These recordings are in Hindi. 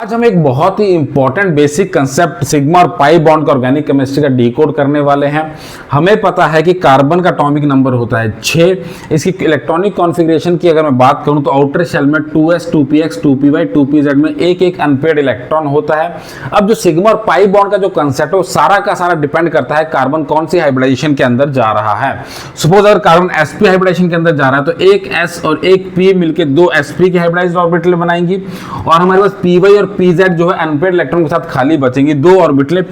आज हम एक बहुत ही इंपॉर्टेंट बेसिक कंसेप्ट सिग्मा और पाई बॉन्ड का ऑर्गेनिक केमिस्ट्री का डीकोड करने वाले हैं। हमें पता है कि कार्बन का एटॉमिक नंबर होता है 6। इसकी इलेक्ट्रॉनिक कॉन्फ़िगरेशन की अगर मैं बात करूं तो आउटर शेल में 2s 2px 2py 2pz में एक एक अनपेयर्ड इलेक्ट्रॉन होता है। अब जो सिग्मा और पाई बॉन्ड का जो कंसेप्ट है वो सारा का सारा डिपेंड करता है कार्बन कौन सी हाइब्रिडाइजेशन के अंदर जा रहा है। सपोज अगर कार्बन sp हाइब्रिडाइजेशन के अंदर जा रहा है तो एक s और एक p मिलकर दो sp की हाइब्रिडाइज्ड ऑर्बिटल बनाएंगी और हमारे पास py और pz जो है अनपेयर्ड इलेक्ट्रॉन के साथ खाली बचेंगी, दो ऑर्बिटलें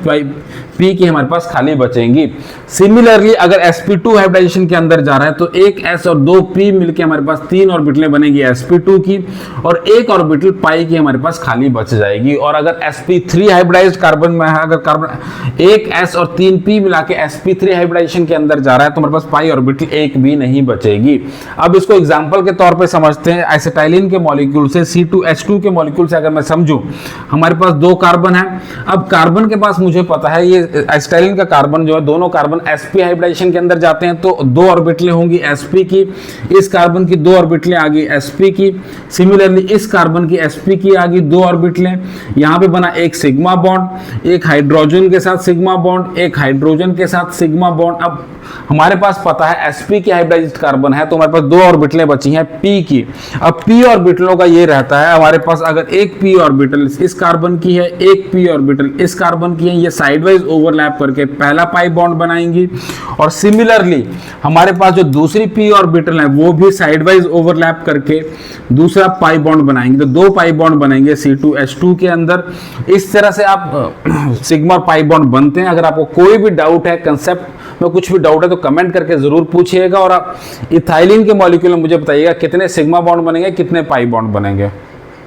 p की हमारे पास खाली बचेंगी। सिमिलरली अगर sp2 हाइब्रिडाइजेशन के अंदर जा रहा है तो एक s और दो p मिलके हमारे पास तीन ऑर्बिटलें बनेगी sp2 की और एक ऑर्बिटल पाई की हमारे पास खाली बच जाएगी। और अगर sp3 हाइब्रिडाइज्ड कार्बन में है, अगर कार्बन एक s और तीन p मिला के sp3 हाइब्रिडाइजेशन के अंदर जा रहा है तो हमारे पास पाई ऑर्बिटल एक भी नहीं बचेगी। अब इसको एग्जांपल के तौर पे समझते हैं। एसिटाइलिन के मॉलिक्यूल से C2H2 के मॉलिक्यूल से अगर मैं समझूं, हमारे पास दो कार्बन है। अब कार्बन के पास मुझे पता है ये एसिटाइलिन का कार्बन जो है दोनों कार्बन sp हाइब्रिडाइजेशन के अंदर जाते हैं तो दो ऑर्बिटलें होंगी sp की, इस कार्बन की दो ऑर्बिटलें आ गई sp की। सिमिलरली इस कार्बन की sp की आ गई दो ऑर्बिटलें। यहाँ पे बना एक सिग्मा बॉन्ड, एक हाइड्रोजन के साथ सिग्मा बॉन्ड, एक हाइड्रोजन के साथ सिग्मा बॉन्ड। अब हमारे पास पता है sp की हाइब्रिडाइज्ड कार्बन है तो हमारे पास दो ऑर्बिटलें बची हैं p की। अब p ऑर्बिटलों का ये रहता है, हमारे पास अगर एक p ऑर्बिटल इस कार्बन की है, एक p ऑर्बिटल इस कार्बन की है, ये साइडवाइज ओवरलैप करके पहला पाई बॉन्ड बनाएंगी। और सिमिलरली हमारे पास जो दूसरी p ऑर्बिटल है वो भी साइडवाइज ओवरलैप करके दूसरा पाई बॉन्ड बनाएंगे, तो दो पाई बॉन्ड बनेंगे C2H2 के अंदर। इस तरह से आप सिग्मा पाई बॉन्ड बनते हैं। अगर आपको कोई भी डाउट है, कंसेप्ट में कुछ भी डाउट है तो कमेंट करके जरूर पूछिएगा। और आप इथाइलिन के मॉलिक्यूल में मुझे बताइएगा कितने सिग्मा बॉन्ड बनेंगे, कितने पाई बॉन्ड बनेंगे।